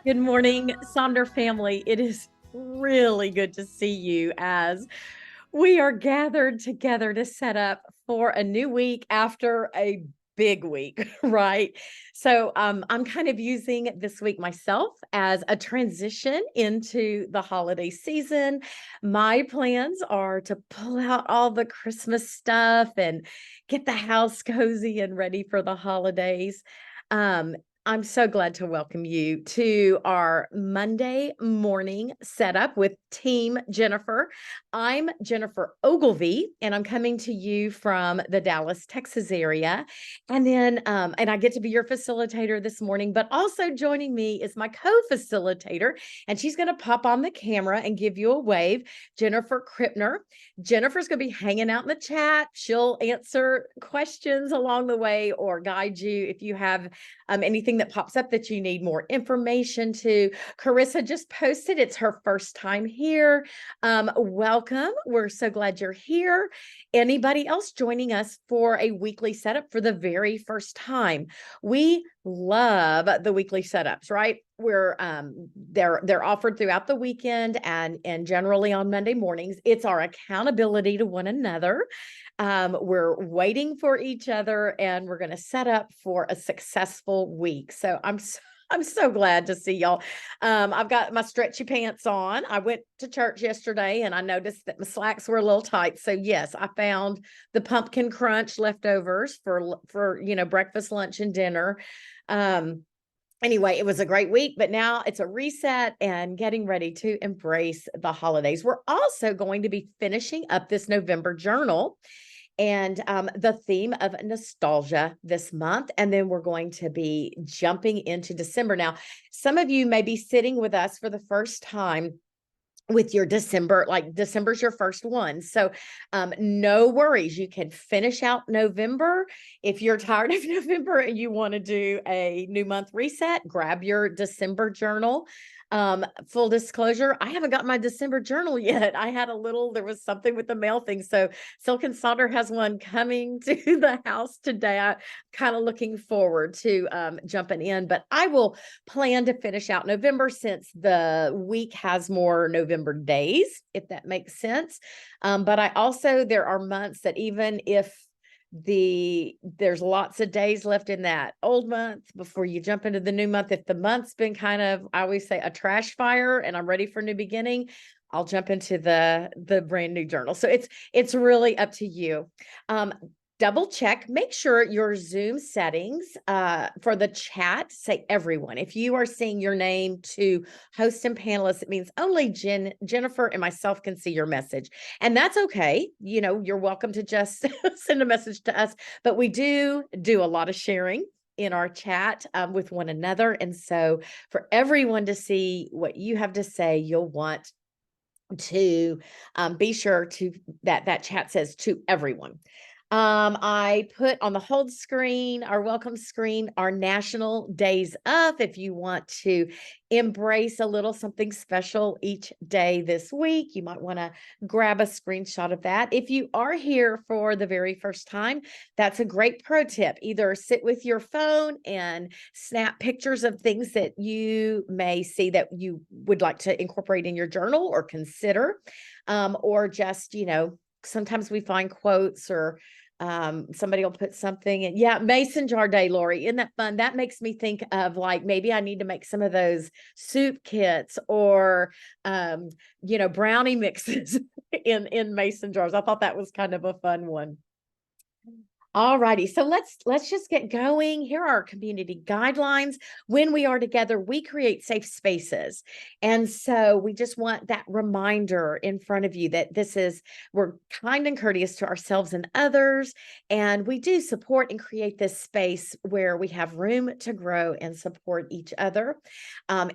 Good morning, Sonder family. It is really good to see you as we are gathered together to set up for a new week after a big week, right? So I'm kind of using this week myself as a transition into the holiday season. My plans are to pull out all the Christmas stuff and get the house cozy and ready for the holidays. Um, I'm so glad to welcome you to our Monday morning setup with Team Jennifer. I'm Jennifer Ogilvy, and I'm coming to you from the Dallas, Texas area. And I get to be your facilitator this morning, but also joining me is my co-facilitator, and she's going to pop on the camera and give you a wave, Jennifer Krippner. Jennifer's going to be hanging out in the chat. She'll answer questions along the way or guide you if you have anything that pops up that you need more information to. Carissa just posted, it's her first time here. Welcome. We're so glad you're here. Anybody else joining us for a weekly setup for the very first time? We love the weekly setups, right? We're they're offered throughout the weekend and generally on Monday mornings. It's our accountability to one another. We're waiting for each other and we're going to set up for a successful week. So I'm so glad to see y'all. I've got my stretchy pants on. I went to church yesterday and I noticed that my slacks were a little tight. So yes, I found the pumpkin crunch leftovers for breakfast, lunch, and dinner. Anyway, it was a great week, but now it's a reset and getting ready to embrace the holidays. We're also going to be finishing up this November journal and the theme of nostalgia this month. And then we're going to be jumping into December. Now, some of you may be sitting with us for the first time with your December, like December's your first one. So no worries. You can finish out November. If you're tired of November and you want to do a new month reset, grab your December journal. Full disclosure, I haven't got my December journal yet. There was something with the mail thing. So Silk and Sonder has one coming to the house today. I'm kind of looking forward to jumping in, but I will plan to finish out November since the week has more November days, if that makes sense. But there are months that even if there's lots of days left in that old month before you jump into the new month, if the month's been kind of, I always say, a trash fire and I'm ready for a new beginning, I'll jump into the brand new journal. So it's really up to you. Double check, make sure your Zoom settings for the chat say everyone. If you are seeing your name to host and panelists, it means only Jennifer and myself can see your message. And that's okay. You're welcome to just send a message to us, but we do a lot of sharing in our chat with one another. And so for everyone to see what you have to say, you'll want to be sure to that chat says to everyone. I put on the hold screen, our welcome screen, our national days of. If you want to embrace a little something special each day this week, you might want to grab a screenshot of that. If you are here for the very first time, that's a great pro tip. Either sit with your phone and snap pictures of things that you may see that you would like to incorporate in your journal or consider, or just, sometimes we find quotes or somebody will put something in. Yeah, mason jar day, Lori. Isn't that fun? That makes me think of like maybe I need to make some of those soup kits or brownie mixes in mason jars. I thought that was kind of a fun one. All righty, so let's just get going. Here are our community guidelines. When we are together, we create safe spaces. And so we just want that reminder in front of you that we're kind and courteous to ourselves and others. And we do support and create this space where we have room to grow and support each other.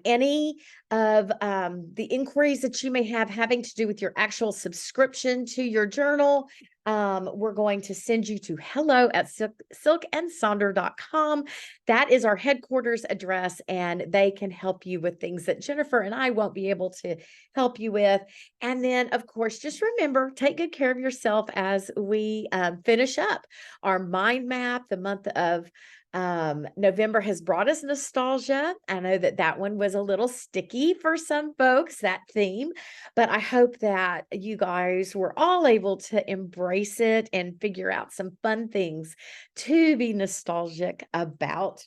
Any of the inquiries that you may have having to do with your actual subscription to your journal, we're going to send you to hello@silkandsonder.com. That is our headquarters address, and they can help you with things that Jennifer and I won't be able to help you with. And then, of course, just remember, take good care of yourself as we finish up our mind map, the month of November has brought us nostalgia. I know that that one was a little sticky for some folks, that theme, but I hope that you guys were all able to embrace it and figure out some fun things to be nostalgic about.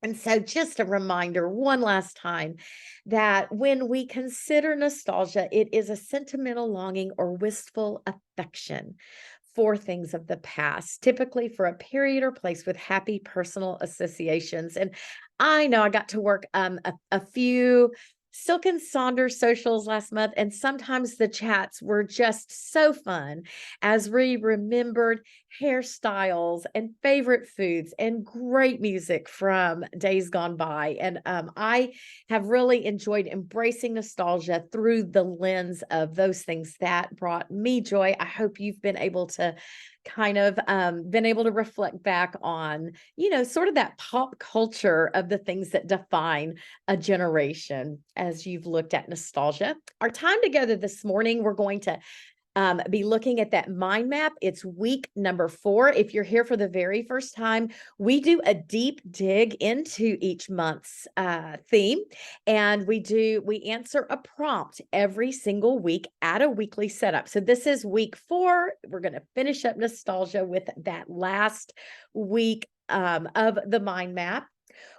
And so, just a reminder, one last time, that when we consider nostalgia, it is a sentimental longing or wistful affection for things of the past, typically for a period or place with happy personal associations. And I know I got to work a few Silk and Sonder socials last month, and sometimes the chats were just so fun as we remembered hairstyles and favorite foods and great music from days gone by. And I have really enjoyed embracing nostalgia through the lens of those things that brought me joy. I hope you've been able to kind of been able to reflect back on, sort of that pop culture of the things that define a generation as you've looked at nostalgia. Our time together this morning, we're going to be looking at that mind map. It's week number 4. If you're here for the very first time, we do a deep dig into each month's theme, and we answer a prompt every single week at a weekly setup. So this is week 4. We're going to finish up nostalgia with that last week of the mind map.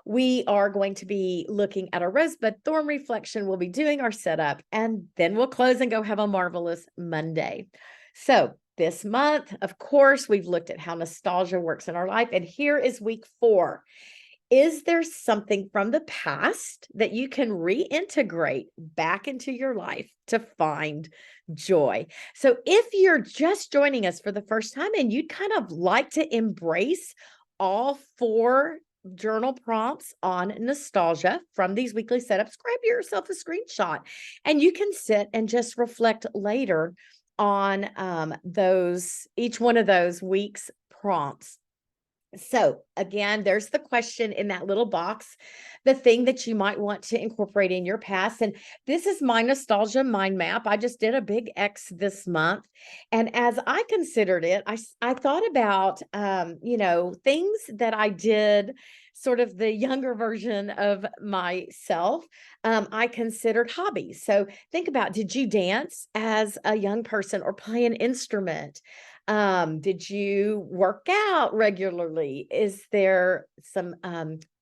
We are going to be looking at a rosebud thorn reflection. We'll be doing our setup, and then we'll close and go have a marvelous Monday. So this month, of course, we've looked at how nostalgia works in our life, and here is week 4. Is there something from the past that you can reintegrate back into your life to find joy? So if you're just joining us for the first time and you'd kind of like to embrace all 4 journal prompts on nostalgia from these weekly setups, grab yourself a screenshot and you can sit and just reflect later on each one of those week's prompts. So again, there's the question in that little box, the thing that you might want to incorporate in your past. And this is my nostalgia mind map. I just did a big X this month. And as I considered it, I thought about, things that I did, sort of the younger version of myself. I considered hobbies. So think about, did you dance as a young person or play an instrument? Did you work out regularly? Is there some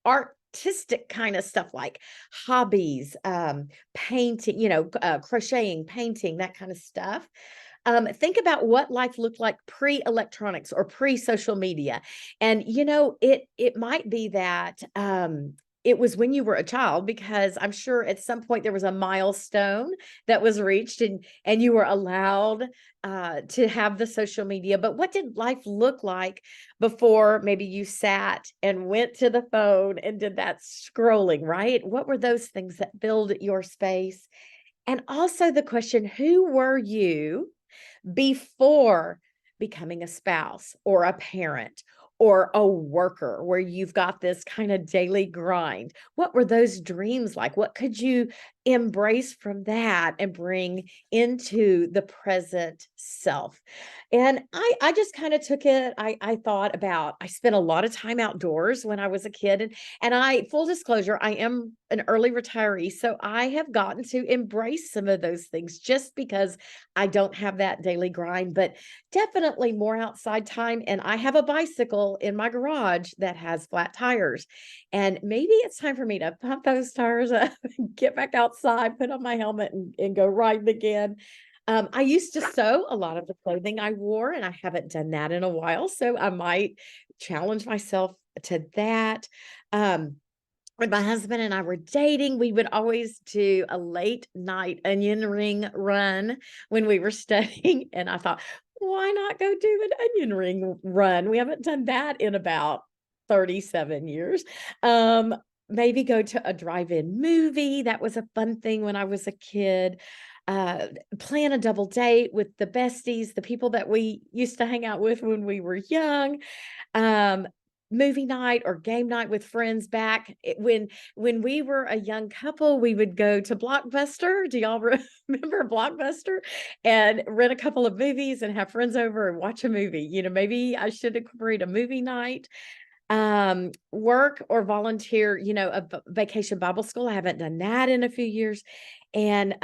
artistic kind of stuff like hobbies, painting, crocheting, painting, that kind of stuff? Think about what life looked like pre-electronics or pre-social media. And it might be that it was when you were a child, because I'm sure at some point there was a milestone that was reached and you were allowed to have the social media. But what did life look like before maybe you sat and went to the phone and did that scrolling, right? What were those things that filled your space? And also the question, who were you before becoming a spouse or a parent or a worker, where you've got this kind of daily grind? What were those dreams like? What could you embrace from that and bring into the present self? And I just kind of took it. I thought about, I spent a lot of time outdoors when I was a kid. And full disclosure, I am an early retiree. So I have gotten to embrace some of those things just because I don't have that daily grind, but definitely more outside time. And I have a bicycle in my garage that has flat tires. And maybe it's time for me to pump those tires up, get back outside, put on my helmet and go riding again. I used to sew a lot of the clothing I wore, and I haven't done that in a while. So I might challenge myself to that. When my husband and I were dating, we would always do a late night onion ring run when we were studying. And I thought, why not go do an onion ring run? We haven't done that in about 37 years. Maybe go to a drive-in movie. That was a fun thing when I was a kid. Plan a double date with the besties, the people that we used to hang out with when we were young. Um, Movie night or game night with friends back when we were a young couple, we would go to Blockbuster. Do y'all remember Blockbuster? And rent a couple of movies and have friends over and watch a movie. Maybe I should incorporate a movie night. Work or volunteer, a vacation Bible school. I haven't done that in a few years. And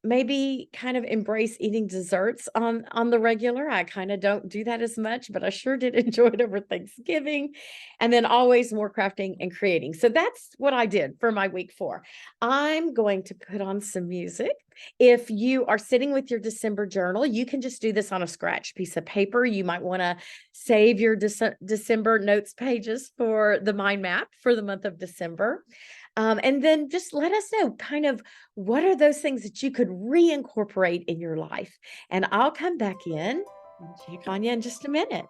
maybe kind of embrace eating desserts on the regular. I kind of don't do that as much, but I sure did enjoy it over Thanksgiving. And then always more crafting and creating. So that's what I did for my week 4. I'm going to put on some music. If you are sitting with your December journal, you can just do this on a scratch piece of paper. You might want to save your December notes pages for the mind map for the month of December. And then just let us know kind of what are those things that you could reincorporate in your life. And I'll come back in and check on you in just a minute.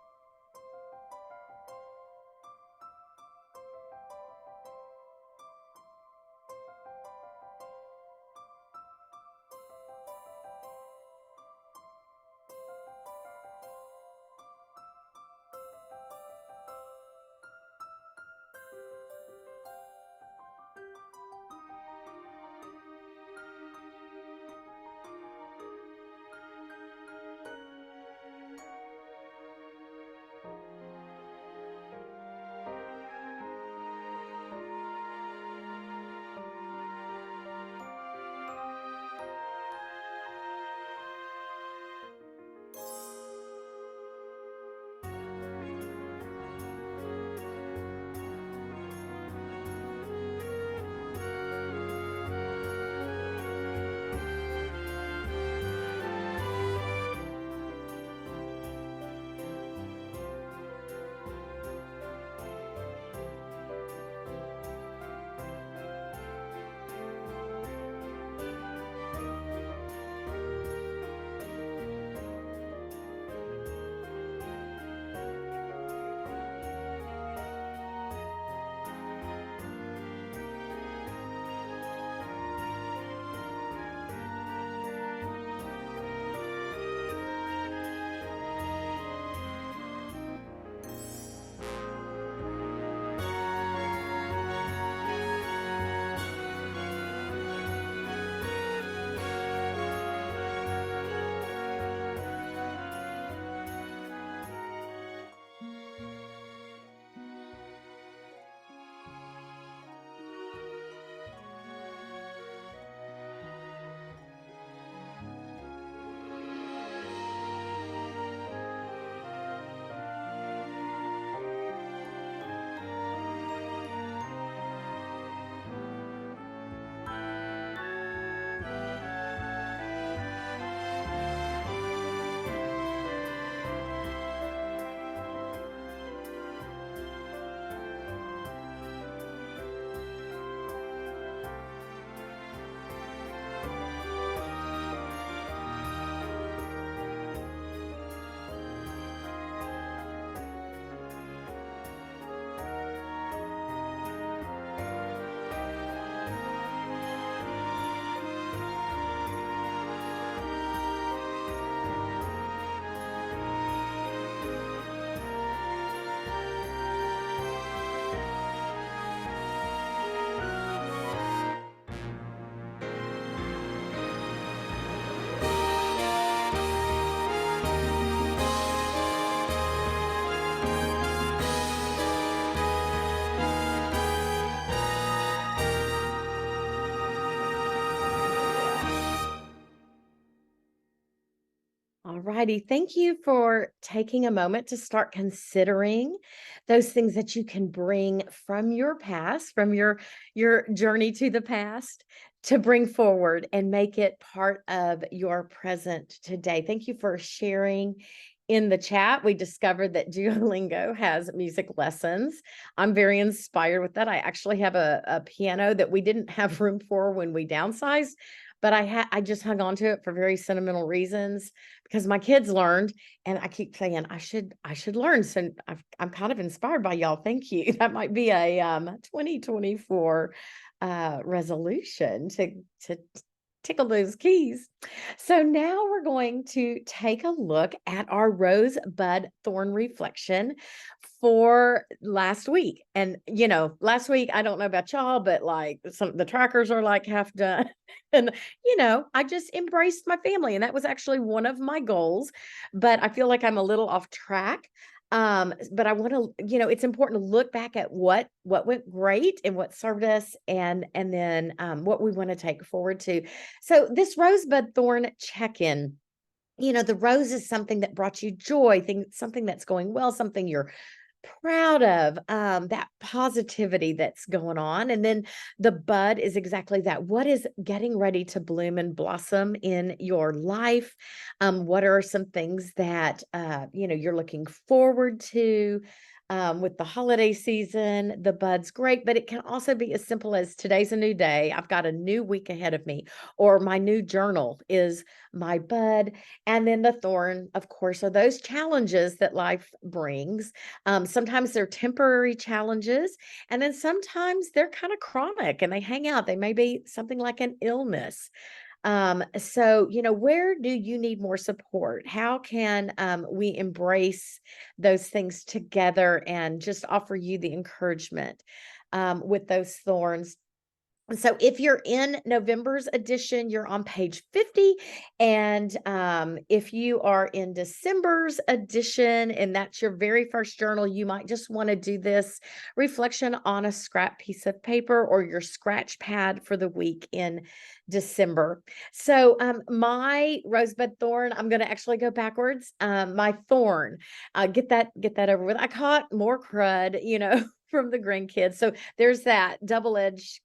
All righty. Thank you for taking a moment to start considering those things that you can bring from your past, from your journey to the past to bring forward and make it part of your present today. Thank you for sharing in the chat. We discovered that Duolingo has music lessons. I'm very inspired with that. I actually have a piano that we didn't have room for when we downsized, but I just hung on to it for very sentimental reasons because my kids learned, and I keep saying I should learn. So I'm kind of inspired by y'all. Thank you. That might be a 2024 resolution to tickle those keys. So now we're going to take a look at our rosebud thorn reflection for last week. And last week, I don't know about y'all, but like some of the trackers are like half done. And I just embraced my family, and that was actually one of my goals, but I feel like I'm a little off track. But I want to, it's important to look back at what went great and what served us, and then what we want to take forward to. So this rosebud thorn check-in, the rose is something that brought you joy, something that's going well, something you're proud of, that positivity that's going on. And then the bud is exactly that. What is getting ready to bloom and blossom in your life? What are some things that you're looking forward to? With the holiday season, the bud's great, but it can also be as simple as today's a new day. I've got a new week ahead of me, or my new journal is my bud. And then the thorn, of course, are those challenges that life brings. Sometimes they're temporary challenges, and then sometimes they're kind of chronic and they hang out. They may be something like an illness. So, where do you need more support? How can we embrace those things together and just offer you the encouragement with those thorns? And so if you're in November's edition, you're on page 50. And if you are in December's edition, and that's your very first journal, you might just want to do this reflection on a scrap piece of paper or your scratch pad for the week in December. So my rosebud thorn, I'm going to actually go backwards. My thorn, get that over with. I caught more crud, from the grandkids. So there's that double-edged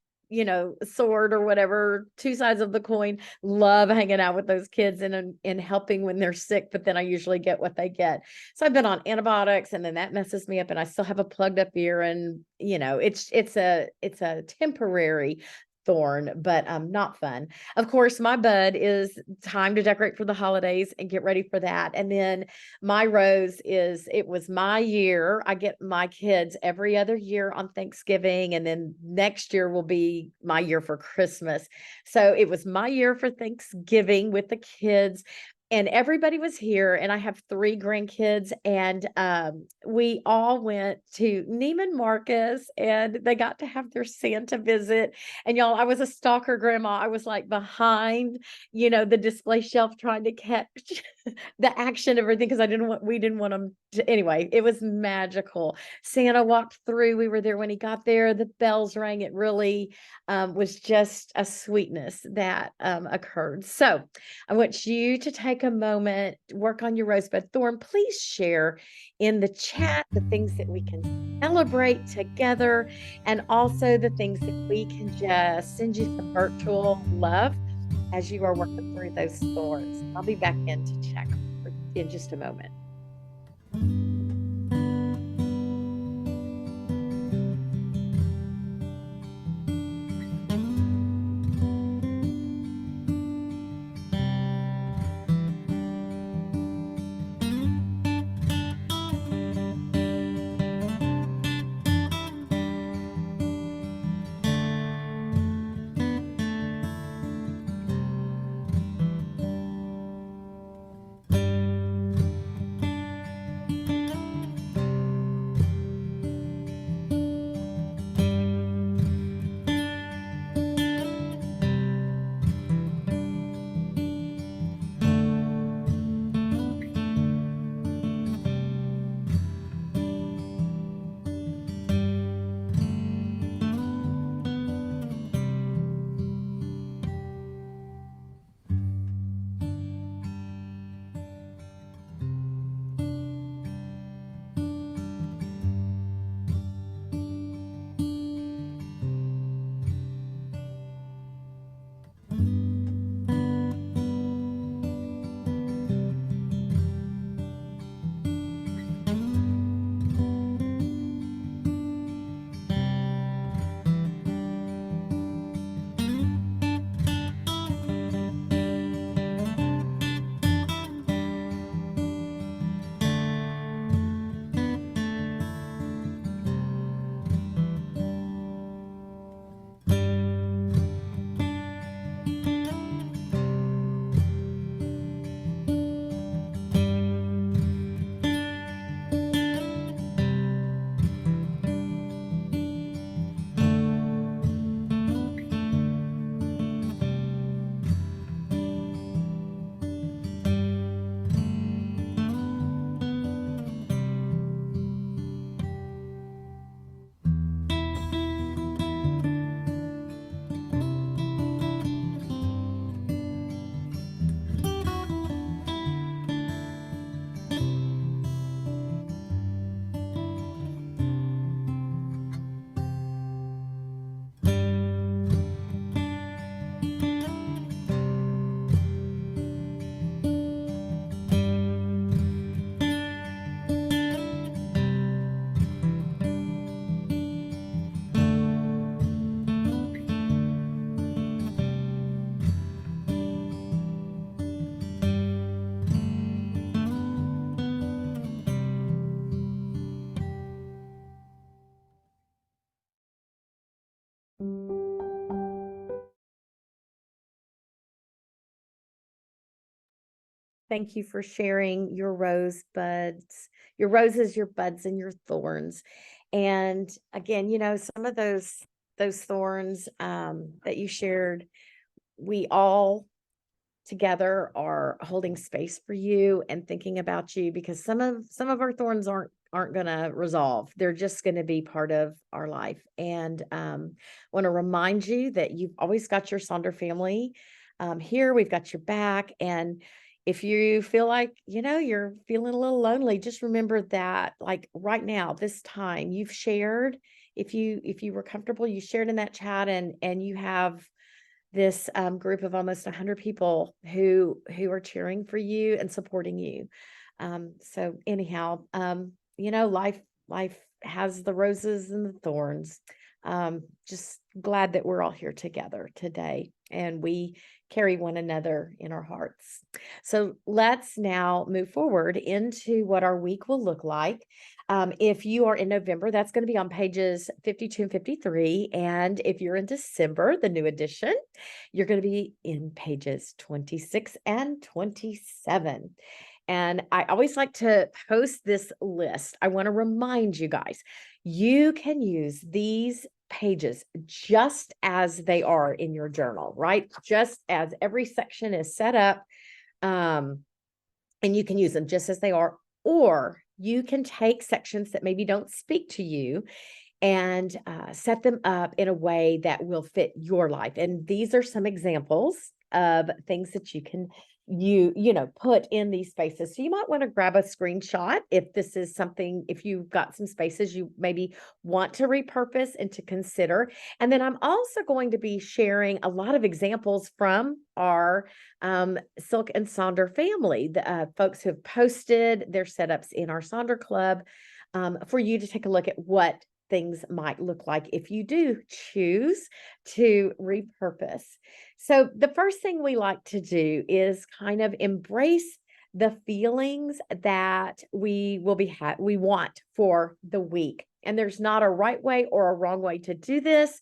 sword or whatever, two sides of the coin. Love hanging out with those kids and helping when they're sick, but then I usually get what they get. So I've been on antibiotics, and then that messes me up, and I still have a plugged up ear, and it's a temporary thorn, but not fun. Of course, my bud is time to decorate for the holidays and get ready for that. And then my rose is, it was my year. I get my kids every other year on Thanksgiving, and then next year will be my year for Christmas. So it was my year for Thanksgiving with the kids, and everybody was here, and I have 3 grandkids, and we all went to Neiman Marcus, and they got to have their Santa visit. And y'all, I was a stalker grandma. I was like behind, the display shelf trying to catch the action, everything, because we didn't want them to. Anyway, it was magical. Santa walked through. We were there when he got there. The bells rang. It really was just a sweetness that occurred. So I want you to take a moment, work on your rosebud thorn. Please share in the chat the things that we can celebrate together, and also the things that we can just send you some virtual love as you are working through those thorns. I'll be back in to check in just a moment. Thank you for sharing your roses, your buds, and your thorns. And again, some of those thorns that you shared, we all together are holding space for you and thinking about you, because some of our thorns aren't going to resolve. They're just going to be part of our life. And want to remind you that you've always got your Sonder family here. We've got your back. And if you feel like you're feeling a little lonely, just remember that, like, right now, this time, you've shared. If you were comfortable, you shared in that chat, and you have this group of almost 100 people who are cheering for you and supporting you. So anyhow, life has the roses and the thorns. Just glad that we're all here together today, and we carry one another in our hearts. So let's now move forward into what our week will look like. If you are in November, that's going to be on pages 52 and 53. And if you're in December, the new edition, you're going to be in pages 26 and 27. And I always like to post this list. I want to remind you guys, you can use these pages just as they are in your journal, right? Just as every section is set up. And you can use them just as they are, or you can take sections that maybe don't speak to you and set them up in a way that will fit your life. And these are some examples of things that you can put in these spaces. So you might want to grab a screenshot if this is something, if you've got some spaces you maybe want to repurpose and to consider. And then I'm also going to be sharing a lot of examples from our Silk and Sonder family, the folks who have posted their setups in our Sonder Club, for you to take a look at what things might look like if you do choose to repurpose. So the first thing we like to do is kind of embrace the feelings that we want for the week. And there's not a right way or a wrong way to do this.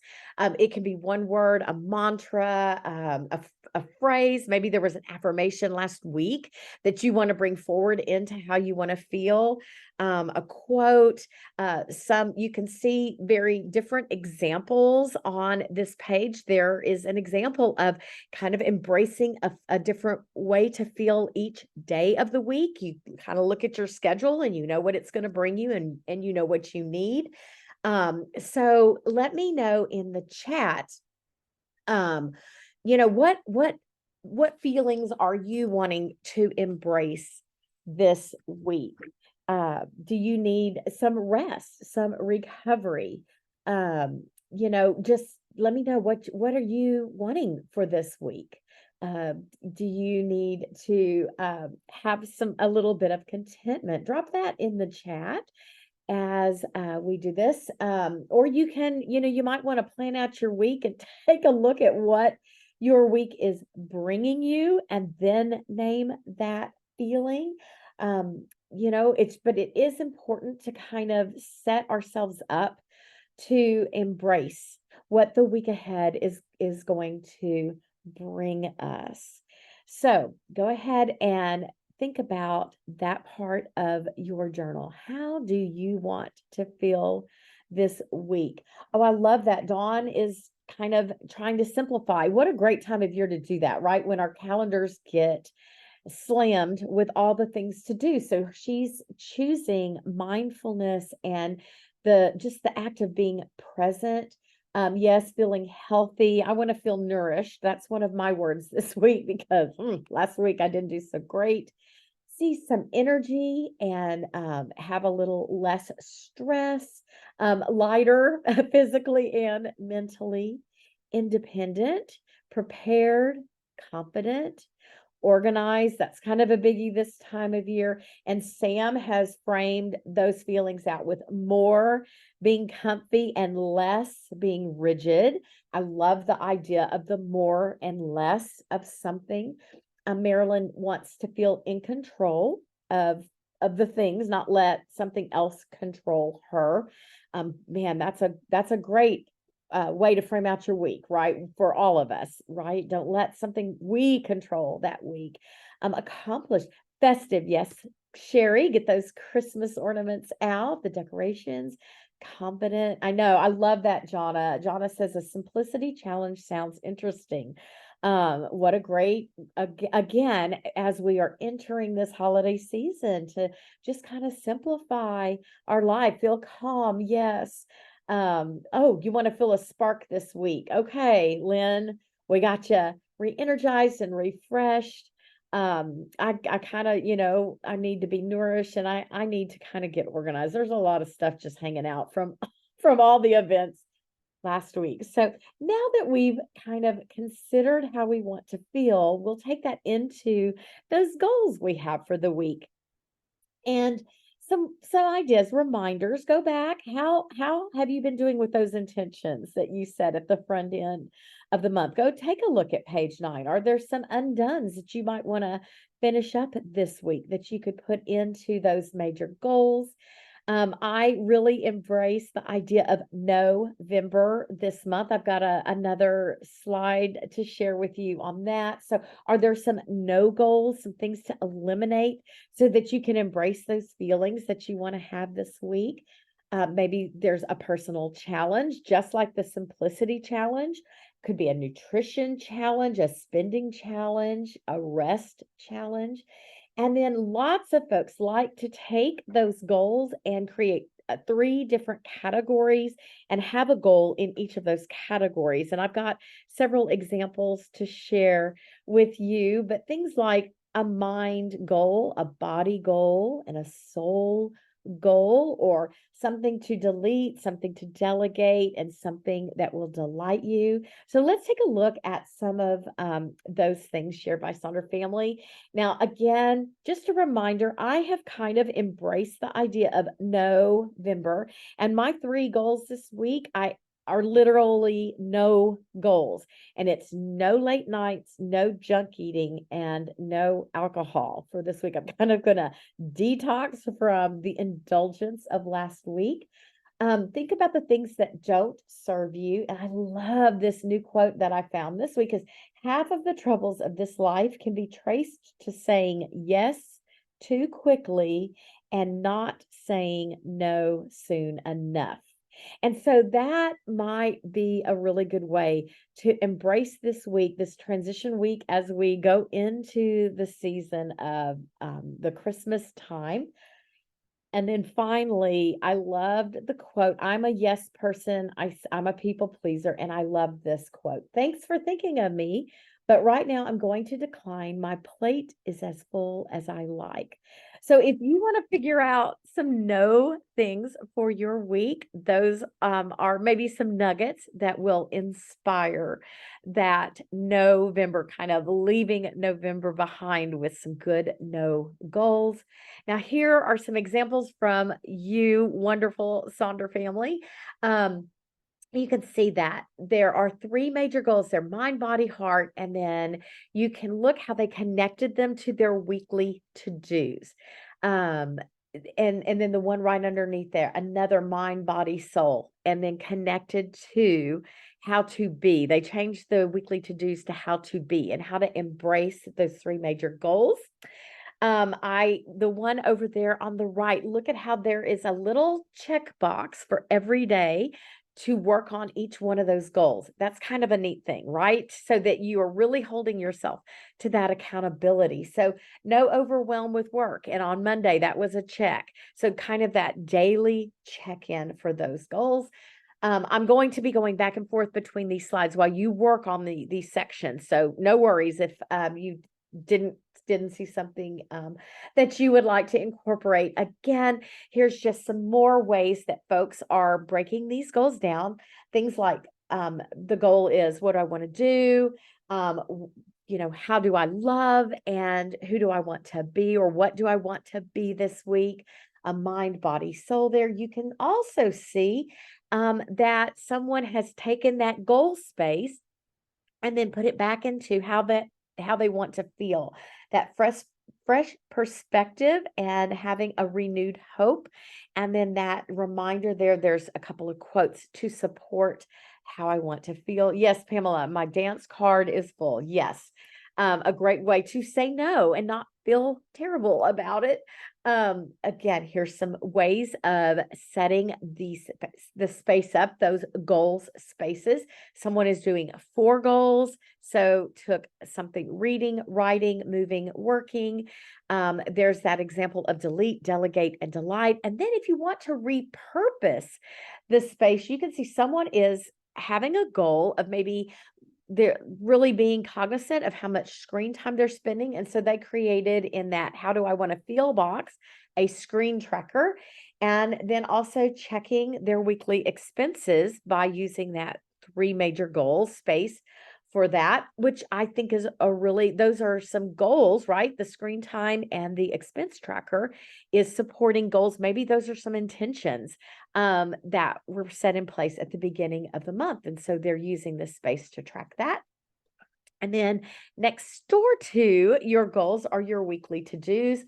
It can be one word, a mantra, a phrase. Maybe there was an affirmation last week that you want to bring forward into how you want to feel. A quote. You can see very different examples on this page. There is an example of kind of embracing a different way to feel each day of the week. You kind of look at your schedule and you know what it's going to bring you, and you know what you need. So let me know in the chat, what feelings are you wanting to embrace this week? Do you need some rest, some recovery? Just let me know what are you wanting for this week? Do you need to have a little bit of contentment? Drop that in the chat as we do this. Or you can, you might want to plan out your week and take a look at what your week is bringing you, and then name that feeling. But it is important to kind of set ourselves up to embrace what the week ahead is going to bring us. So go ahead and think about that part of your journal. How do you want to feel this week? Oh, I love that. Dawn is kind of trying to simplify. What a great time of year to do that, right? When our calendars get slammed with all the things to do. So she's choosing mindfulness and the act of being present. Yes, feeling healthy. I want to feel nourished. That's one of my words this week, because last week I didn't do so great. See some energy and have a little less stress, lighter physically and mentally, independent, prepared, confident, organized. That's kind of a biggie this time of year. And Sam has framed those feelings out with more being comfy and less being rigid. I love the idea of the more and less of something. Marilyn wants to feel in control of the things, not let something else control her. Man, that's a great way to frame out your week, right? For all of us, right? Don't let something we control that week accomplish. Festive, yes. Sherry, get those Christmas ornaments out, the decorations. Confident. I know. I love that, Jonna. Jonna says a simplicity challenge sounds interesting. What a great, again, as we are entering this holiday season to just kind of simplify our life, feel calm. Yes. Oh, you want to feel a spark this week. Okay, Lynn, we got you re-energized and refreshed. I kind of, I need to be nourished and I need to kind of get organized. There's a lot of stuff just hanging out from from all the events last week. So now that we've kind of considered how we want to feel, we'll take that into those goals we have for the week. And some ideas, reminders, go back. How have you been doing with those intentions that you set at the front end of the month? Go take a look at page 9. Are there some undones that you might want to finish up this week that you could put into those major goals? I really embrace the idea of November this month. I've got another slide to share with you on that. So, are there some no goals, some things to eliminate so that you can embrace those feelings that you want to have this week? Maybe there's a personal challenge, just like the simplicity challenge. Could be a nutrition challenge, a spending challenge, a rest challenge. And then lots of folks like to take those goals and create 3 different categories and have a goal in each of those categories. And I've got several examples to share with you, but things like a mind goal, a body goal, and a soul goal, or something to delete, something to delegate, and something that will delight you. So let's take a look at some of those things shared by Sonder family. Now, again, just a reminder, I have kind of embraced the idea of November, and my 3 goals this week, I are literally no goals. And it's no late nights, no junk eating, and no alcohol for this week. I'm kind of going to detox from the indulgence of last week. Think about the things that don't serve you. And I love this new quote that I found this week is half of the troubles of this life can be traced to saying yes too quickly and not saying no soon enough. And so that might be a really good way to embrace this week, this transition week, as we go into the season of the Christmas time. And then finally, I loved the quote, I'm a yes person. I'm a people pleaser. And I love this quote. Thanks for thinking of me. But right now I'm going to decline. My plate is as full as I like. So if you want to figure out some no things for your week, those are maybe some nuggets that will inspire that November, kind of leaving November behind with some good no goals. Now, here are some examples from you, wonderful Sonder family. You can see that there are 3 major goals. They're mind, body, heart, and then you can look how they connected them to their weekly to-dos. Um, and then the one right underneath there, another mind, body, soul, and then connected to how to be. They changed the weekly to-dos to how to be and how to embrace those 3 major goals. The one over there on the right, look at how there is a little checkbox for every day to work on each one of those goals. That's kind of a neat thing, right? So that you are really holding yourself to that accountability. So no overwhelm with work. And on Monday, that was a check. So kind of that daily check-in for those goals. I'm going to be going back and forth between these slides while you work on these sections. So no worries if you didn't see something that you would like to incorporate. Again, here's just some more ways that folks are breaking these goals down. Things like the goal is, what do I want to do? How do I love, and who do I want to be, or what do I want to be this week? A mind, body, soul there. You can also see that someone has taken that goal space and then put it back into how they want to feel, that fresh perspective and having a renewed hope. And then that reminder there's a couple of quotes to support how I want to feel. Yes, Pamela, my dance card is full. Yes. A great way to say no and not feel terrible about it. Again, here's some ways of setting the space up, those goals spaces. Someone is doing 4 goals. So took something reading, writing, moving, working. There's that example of delete, delegate, and delight. And then if you want to repurpose the space, you can see someone is having a goal of maybe they're really being cognizant of how much screen time they're spending. And so they created in that how do I want to feel box a screen tracker, and then also checking their weekly expenses by using that 3 major goals space for that, which I think is a really, those are some goals, right? The screen time and the expense tracker is supporting goals. Maybe those are some intentions that were set in place at the beginning of the month. And so they're using this space to track that. And then next door to your goals are your weekly to-dos.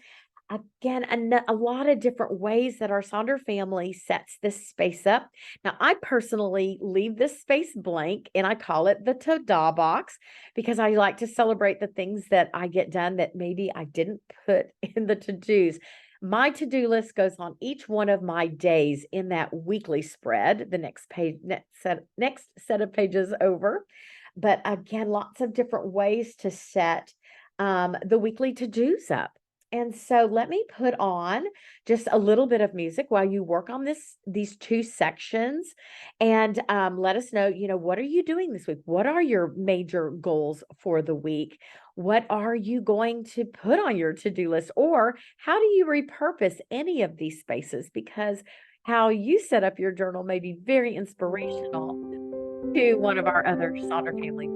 Again, a lot of different ways that our Sonder family sets this space up. Now, I personally leave this space blank and I call it the to-da box because I like to celebrate the things that I get done that maybe I didn't put in the to-dos. My to-do list goes on each one of my days in that weekly spread, the next page, next set of pages over. But again, lots of different ways to set the weekly to-dos up. And so let me put on just a little bit of music while you work on these 2 sections, and let us know, what are you doing this week? What are your major goals for the week? What are you going to put on your to-do list? Or how do you repurpose any of these spaces? Because how you set up your journal may be very inspirational to one of our other Sonder family.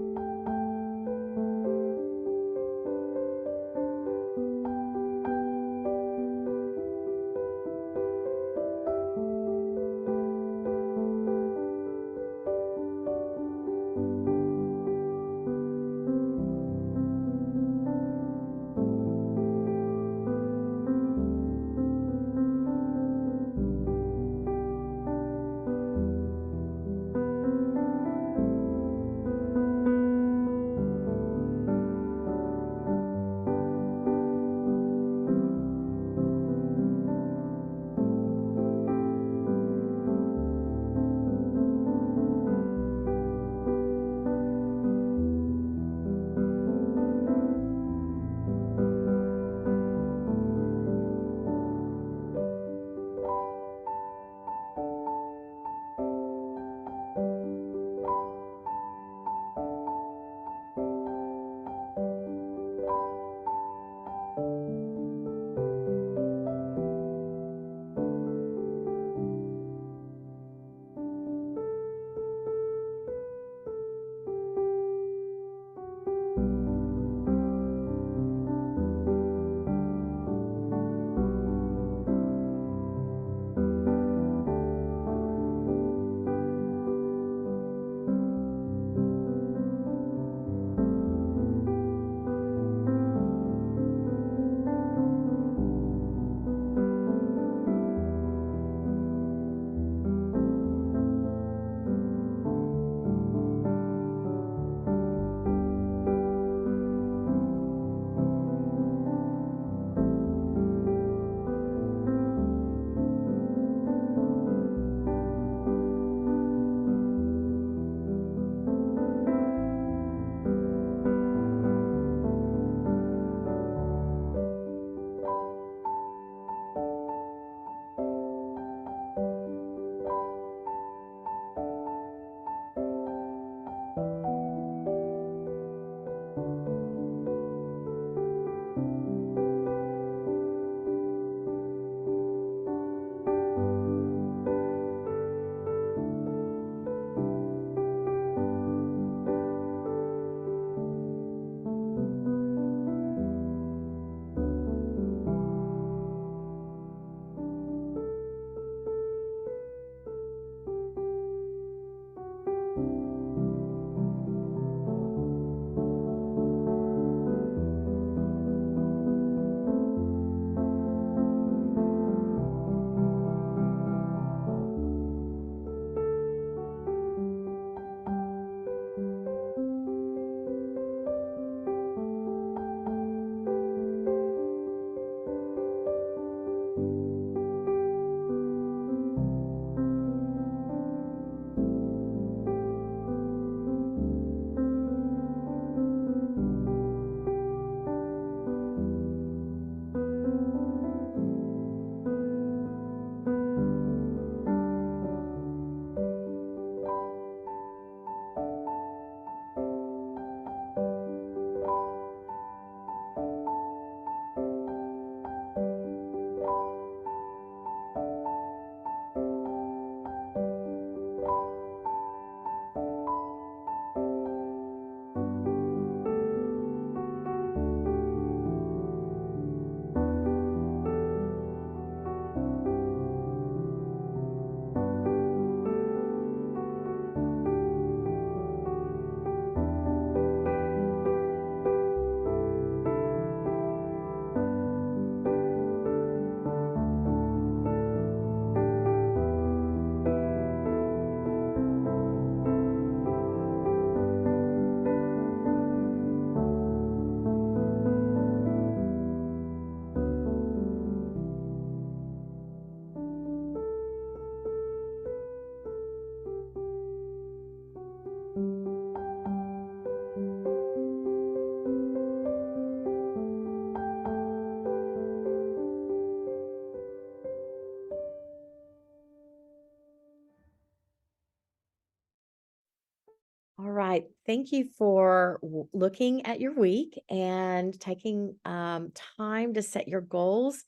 Thank you for looking at your week and taking time to set your goals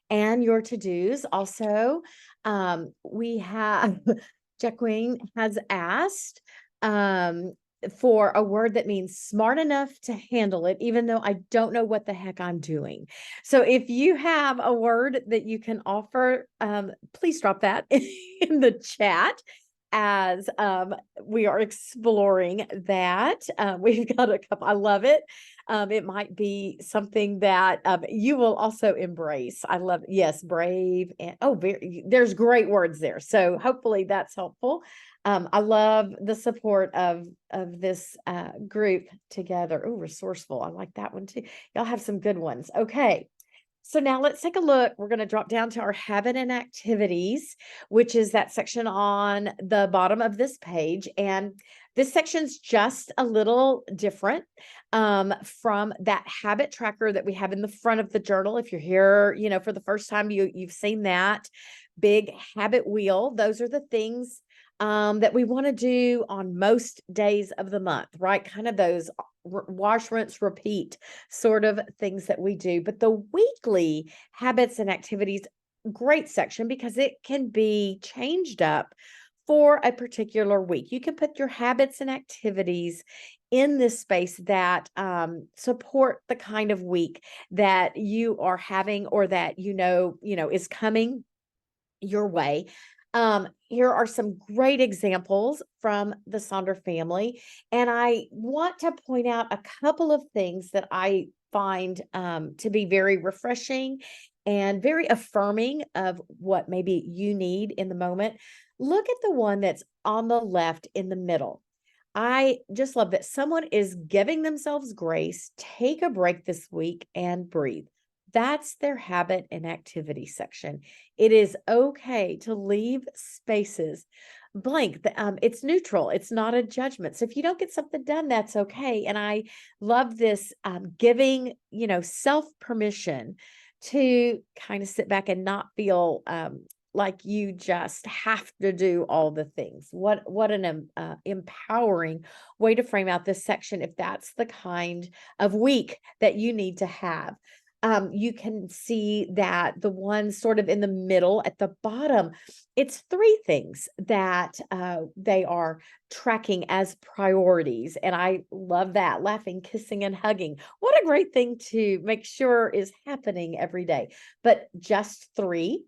and your to-dos. Also, we have Jacqueline has asked um, for a word that means smart enough to handle it, even though I don't know what the heck I'm doing. So if you have a word that you can offer, please drop that in the chat as we are exploring that. We've got a couple, I love it. It might be something that you will also embrace. I love, yes, brave and there's great words there. So hopefully that's helpful. I love the support of this group together. Oh, resourceful. I like that one too. Y'all have some good ones. Okay. So now let's take a look. We're going to drop down to our habit and activities, which is that section on the bottom of this page. And this section's just a little different from that habit tracker that we have in the front of the journal. If you're here, for the first time, you've seen that big habit wheel. Those are the things that we want to do on most days of the month, right? Kind of those wash, rinse, repeat sort of things that we do. But the weekly habits and activities, great section because it can be changed up for a particular week. You can put your habits and activities in this space that support the kind of week that you are having or that is coming your way. Here are some great examples from the Sonder family. And I want to point out a couple of things that I find to be very refreshing and very affirming of what maybe you need in the moment. Look at the one that's on the left in the middle. I just love that someone is giving themselves grace, take a break this week and breathe. That's their habit and activity section. It is okay to leave spaces blank. It's neutral. It's not a judgment. So if you don't get something done, that's okay. And I love this giving, self permission to kind of sit back and not feel like you just have to do all the things. What an empowering way to frame out this section if that's the kind of week that you need to have. You can see that the one sort of in the middle at the bottom, it's three things that they are tracking as priorities. And I love that. Laughing, kissing, and hugging. What a great thing to make sure is happening every day. But just three.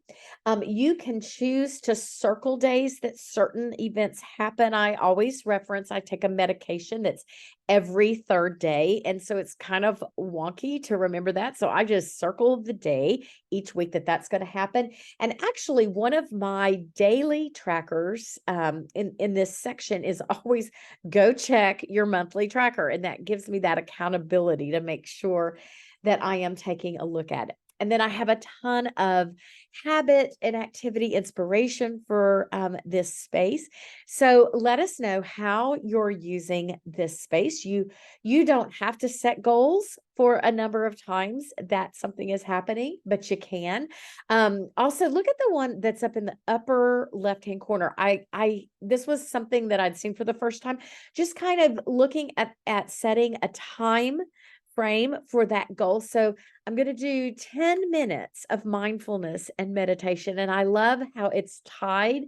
You can choose to circle days that certain events happen. I always reference, I take a medication that's every third day. And so it's kind of wonky to remember that. So I just circle the day each week that's going to happen. And actually, one of my daily trackers in this section is always go check your monthly tracker. And that gives me that accountability to make sure that I am taking a look at it. And then I have a ton of habit and activity inspiration for this space. So let us know how you're using this space. You don't have to set goals for a number of times that something is happening, but you can. Also, look at the one that's up in the upper left-hand corner. This was something that I'd seen for the first time, just kind of looking at setting a time frame for that goal. So I'm going to do 10 minutes of mindfulness and meditation. And I love how it's tied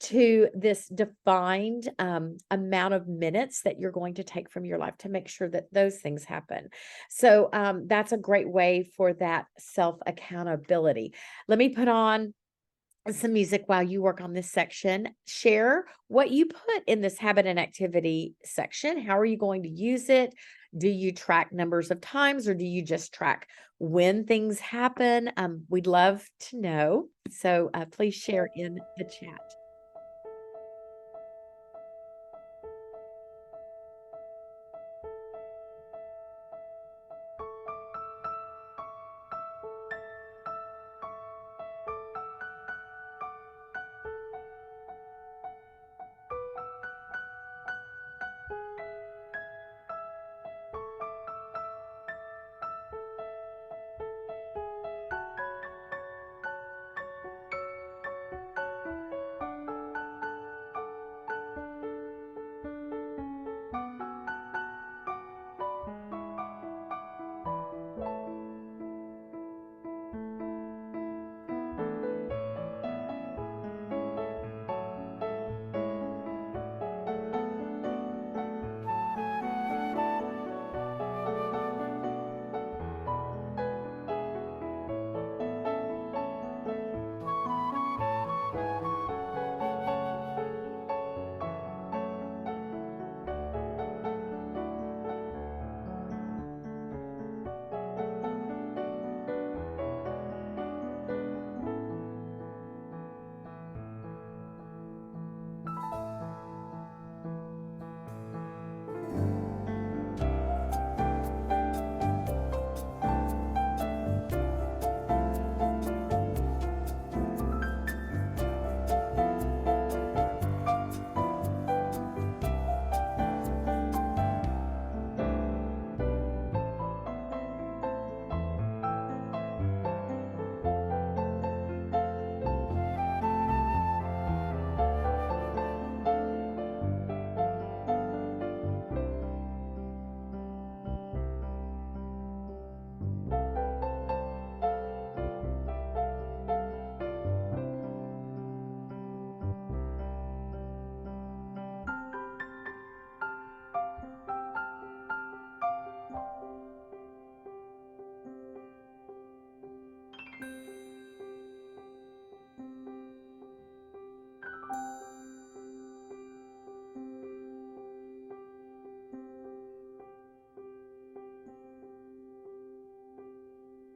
to this defined amount of minutes that you're going to take from your life to make sure that those things happen. So that's a great way for that self-accountability. Let me put on some music while you work on this section. Share what you put in this habit and activity section. How are you going to use it? Do you track numbers of times or do you just track when things happen? We'd love to know. So please share in the chat.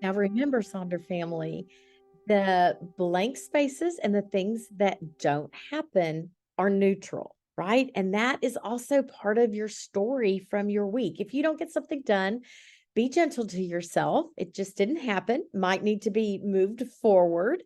Now, remember, Sonder family, the blank spaces and the things that don't happen are neutral, right? And that is also part of your story from your week. If you don't get something done, be gentle to yourself. It just didn't happen. Might need to be moved forward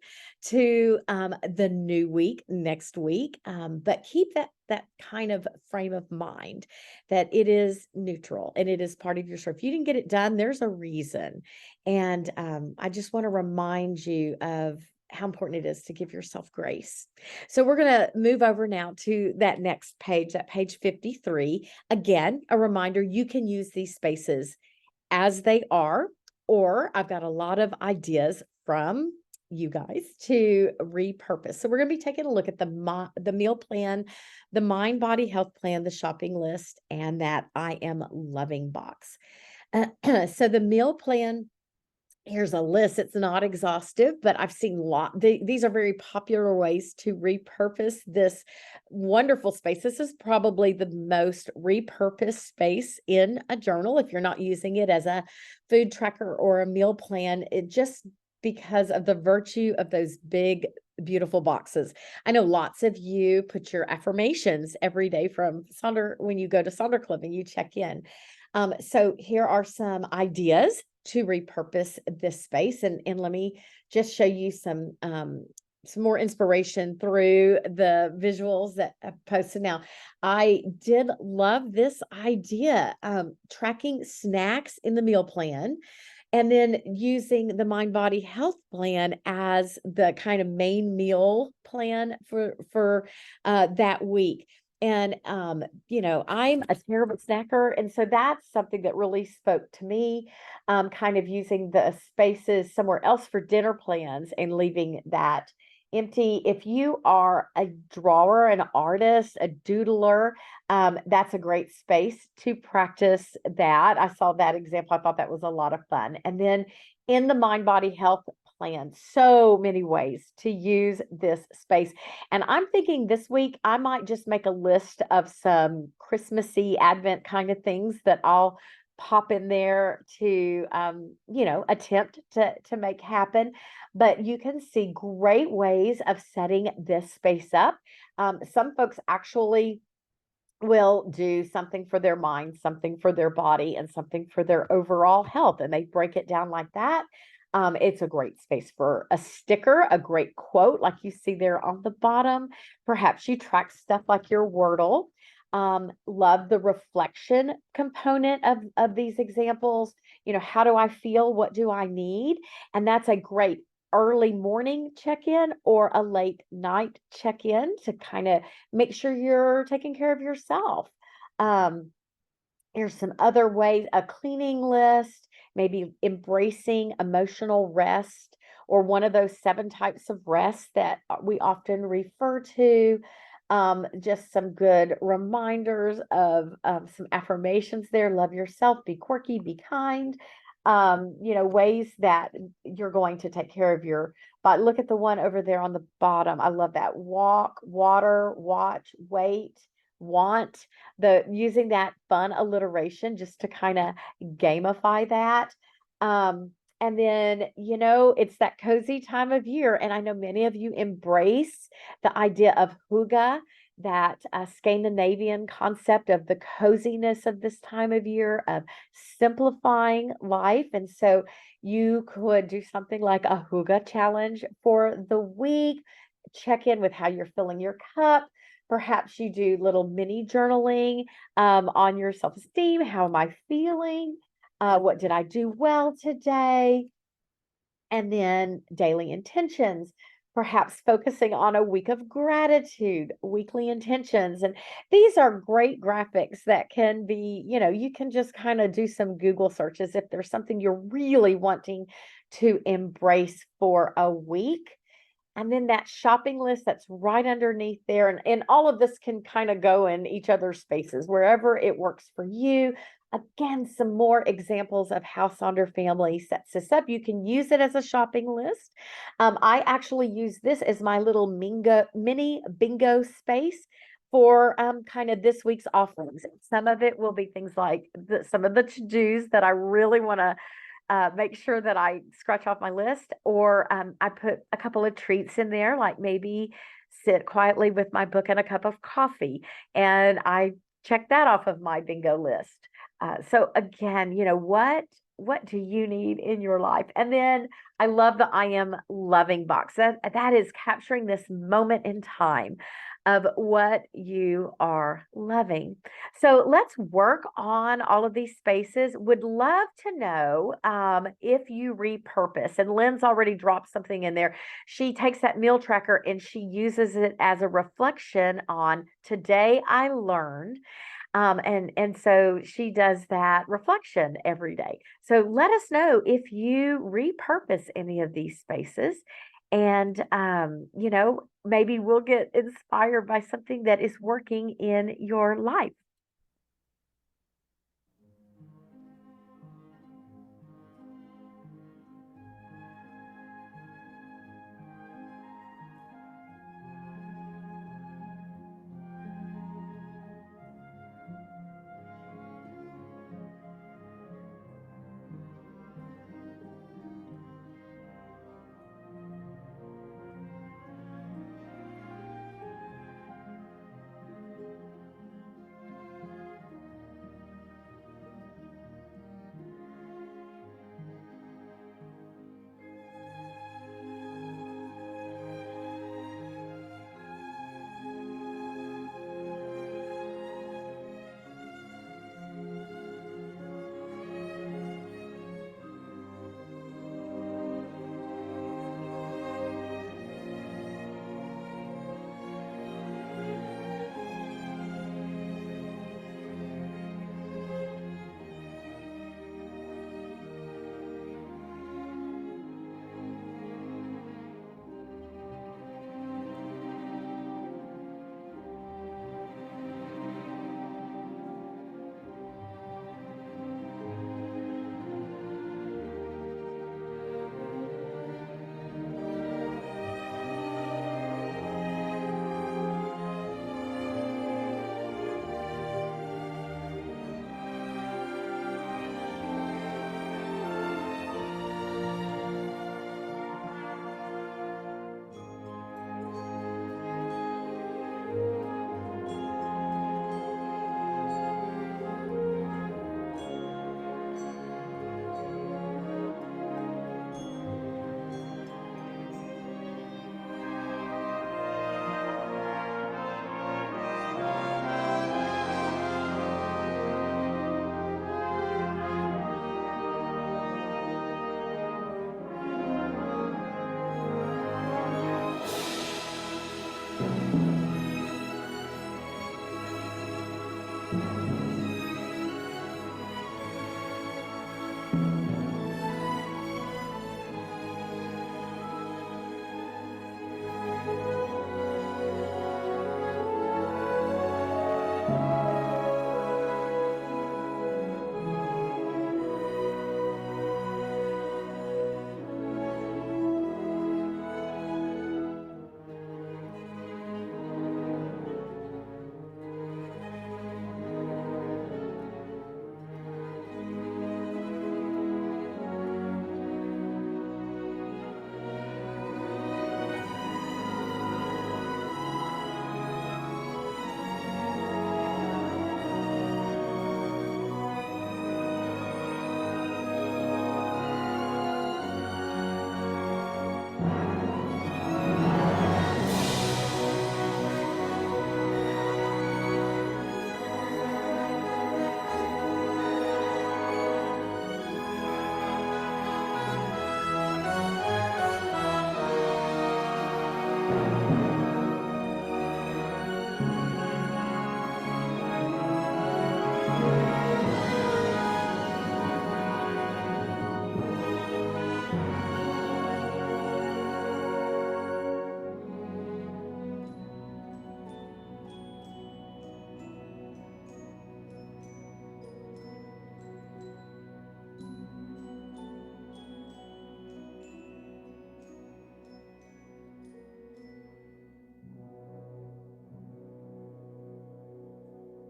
to the new week next week. But keep that kind of frame of mind that it is neutral and it is part of your story. If you didn't get it done, there's a reason. And I just want to remind you of how important it is to give yourself grace. So we're going to move over now to that next page, that page 53. Again, a reminder, you can use these spaces as they are, or I've got a lot of ideas from you guys to repurpose. So we're going to be taking a look at the meal plan, the mind body health plan, the shopping list, and that I am loving box. So the meal plan, here's a list. It's not exhaustive, but I've seen these are very popular ways to repurpose this wonderful space. This is probably the most repurposed space in a journal if you're not using it as a food tracker or a meal plan. It just because of the virtue of those big, beautiful boxes. I know lots of you put your affirmations every day from Sonder when you go to Sonder Club and you check in. So here are some ideas to repurpose this space. And let me just show you some more inspiration through the visuals that I posted. Now, I did love this idea, tracking snacks in the meal plan and then using the mind body health plan as the kind of main meal plan for that week. And I'm a terrible snacker, and so that's something that really spoke to me, kind of using the spaces somewhere else for dinner plans and leaving that empty. If you are a drawer, an artist, a doodler, that's a great space to practice that. I saw that example. I thought that was a lot of fun. And then in the mind body health plan, so many ways to use this space. And I'm thinking this week I might just make a list of some Christmassy Advent kind of things that I'll pop in there to attempt to make happen. But you can see great ways of setting this space up. Some folks actually will do something for their mind, something for their body, and something for their overall health. And they break it down like that. It's a great space for a sticker, a great quote like you see there on the bottom. Perhaps you track stuff like your Wordle. Love the reflection component of these examples. How do I feel? What do I need? And that's a great early morning check-in or a late night check-in to kind of make sure you're taking care of yourself. Here's some other ways, a cleaning list, maybe embracing emotional rest, or one of those 7 types of rest that we often refer to. Just some good reminders of some affirmations there. Love yourself, be quirky, be kind. Ways that you're going to take care of your body. Look at the one over there on the bottom. I love that. Walk, water, watch, wait, want. Using that fun alliteration just to kind of gamify that. And then, it's that cozy time of year. And I know many of you embrace the idea of hygge, that Scandinavian concept of the coziness of this time of year, of simplifying life. And so you could do something like a hygge challenge for the week, check in with how you're filling your cup. Perhaps you do little mini journaling on your self-esteem. How am I feeling? What did I do well today? And then daily intentions, perhaps focusing on a week of gratitude, weekly intentions. And these are great graphics that can be, you can just kind of do some Google searches if there's something you're really wanting to embrace for a week. And then that shopping list that's right underneath there. And all of this can kind of go in each other's spaces, wherever it works for you. Again, some more examples of how Sonder Family sets this up. You can use it as a shopping list. I actually use this as my little mini bingo space for kind of this week's offerings. Some of it will be things like some of the to-dos that I really want to make sure that I scratch off my list, or I put a couple of treats in there, like maybe sit quietly with my book and a cup of coffee, and I check that off of my bingo list. So again, what do you need in your life? And then I love the I am loving box. That is capturing this moment in time of what you are loving. So let's work on all of these spaces. Would love to know if you repurpose. And Lynn's already dropped something in there. She takes that meal tracker and she uses it as a reflection on today I learned. And so she does that reflection every day. So let us know if you repurpose any of these spaces. And, maybe we'll get inspired by something that is working in your life.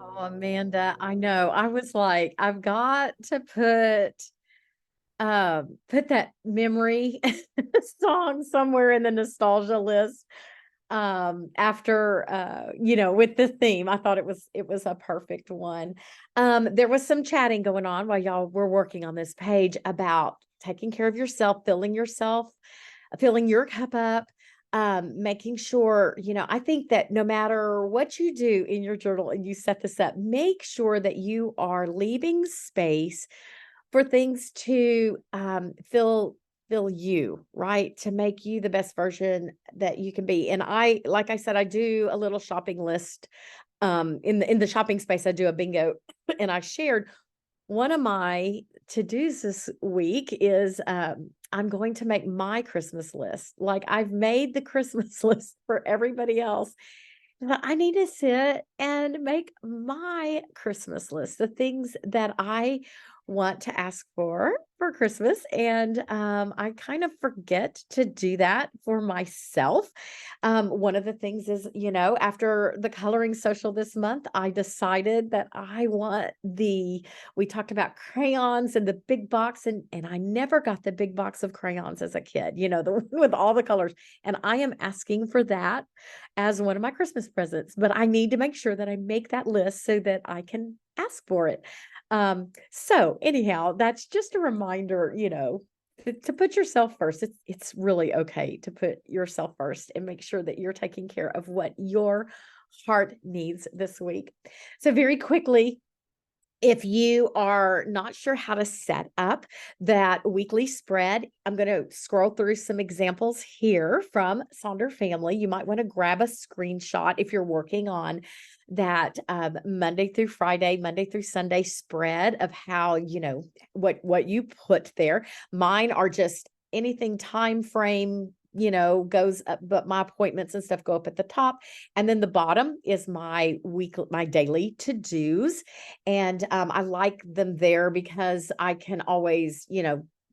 Oh, Amanda, I know. I was like, I've got to put put that memory song somewhere in the nostalgia list after with the theme. I thought it was a perfect one. There was some chatting going on while y'all were working on this page about taking care of yourself, filling your cup up, making sure, I think that no matter what you do in your journal and you set this up, make sure that you are leaving space for things to fill you, right? To make you the best version that you can be. And like I said, I do a little shopping list. In the shopping space, I do a bingo, and I shared one of my to-dos this week is I'm going to make my Christmas list. Like, I've made the Christmas list for everybody else, but I need to sit and make my Christmas list, the things that I want to ask for Christmas. And I kind of forget to do that for myself. One of the things is, after the coloring social this month, I decided that we talked about crayons and the big box, and I never got the big box of crayons as a kid, the one with all the colors. And I am asking for that as one of my Christmas presents, but I need to make sure that I make that list so that I can ask for it. So anyhow, that's just a reminder, to put yourself first. It's really okay to put yourself first and make sure that you're taking care of what your heart needs this week. So very quickly, if you are not sure how to set up that weekly spread, I'm going to scroll through some examples here from Sonder Family. You might want to grab a screenshot if you're working on that Monday through Friday, Monday through Sunday spread of how, what you put there. Mine are just anything time frame, goes up, but my appointments and stuff go up at the top. And then the bottom is my daily to-dos. And I like them there because I can always,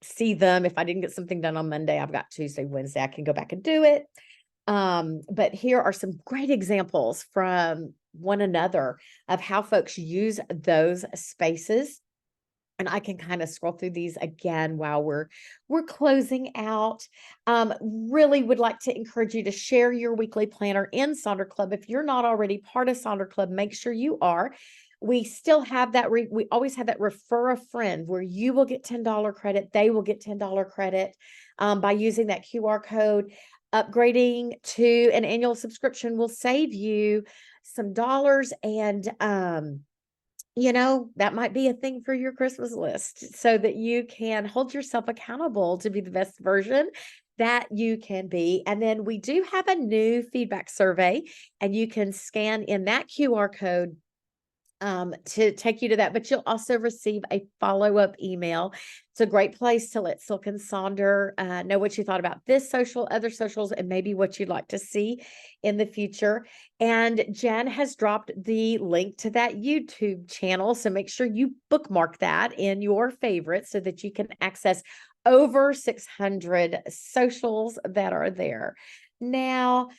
see them. If I didn't get something done on Monday, I've got Tuesday, Wednesday, I can go back and do it. But here are some great examples from one another of how folks use those spaces. And I can kind of scroll through these again while we're closing out. Really would like to encourage you to share your weekly planner in Sonder Club. If you're not already part of Sonder Club, make sure you are. We still have that. We always have that refer a friend where you will get $10 credit. They will get $10 credit by using that QR code. Upgrading to an annual subscription will save you some dollars, and that might be a thing for your Christmas list so that you can hold yourself accountable to be the best version that you can be. And then we do have a new feedback survey, and you can scan in that QR code to take you to that, but you'll also receive a follow-up email. It's a great place to let Silk and Sonder know what you thought about this social, other socials, and maybe what you'd like to see in the future. And Jen has dropped the link to that YouTube channel, so make sure you bookmark that in your favorites so that you can access over 600 socials that are there. Now,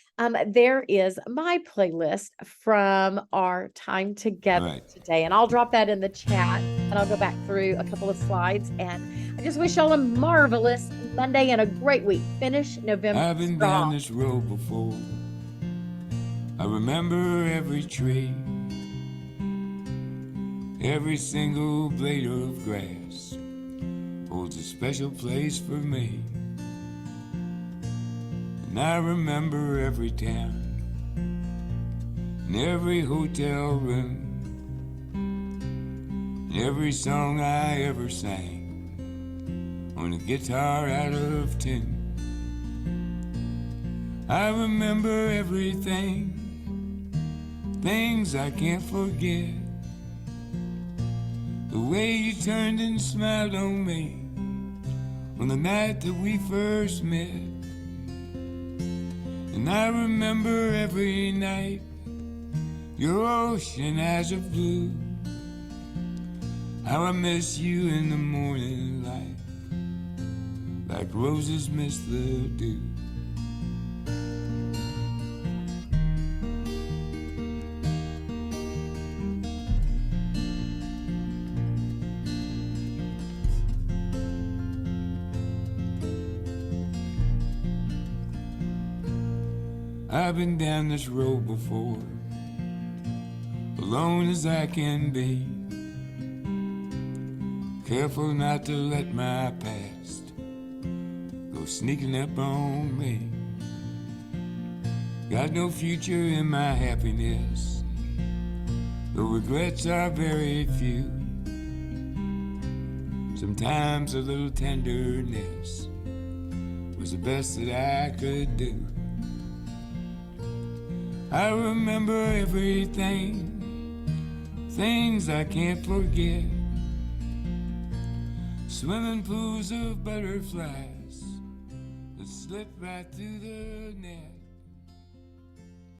there is my playlist from our time together today, and I'll drop that in the chat, and I'll go back through a couple of slides. And I just wish y'all a marvelous Monday and a great week. Finish November I've been down this road before. I remember every tree, every single blade of grass holds a special place for me. And I remember every town and every hotel room and every song I ever sang on a guitar out of tune. I remember everything, things I can't forget. The way you turned and smiled on me on the night that we first met. And I remember every night your ocean eyes of blue. How I miss you in the morning light, like roses miss the dew. I've been down this road before, alone as I can be. Careful not to let my past go sneaking up on me. Got no future in my happiness, the regrets are very few. Sometimes a little tenderness was the best that I could do. I remember everything, things I can't forget. Swimming pools of butterflies that slip right through the net.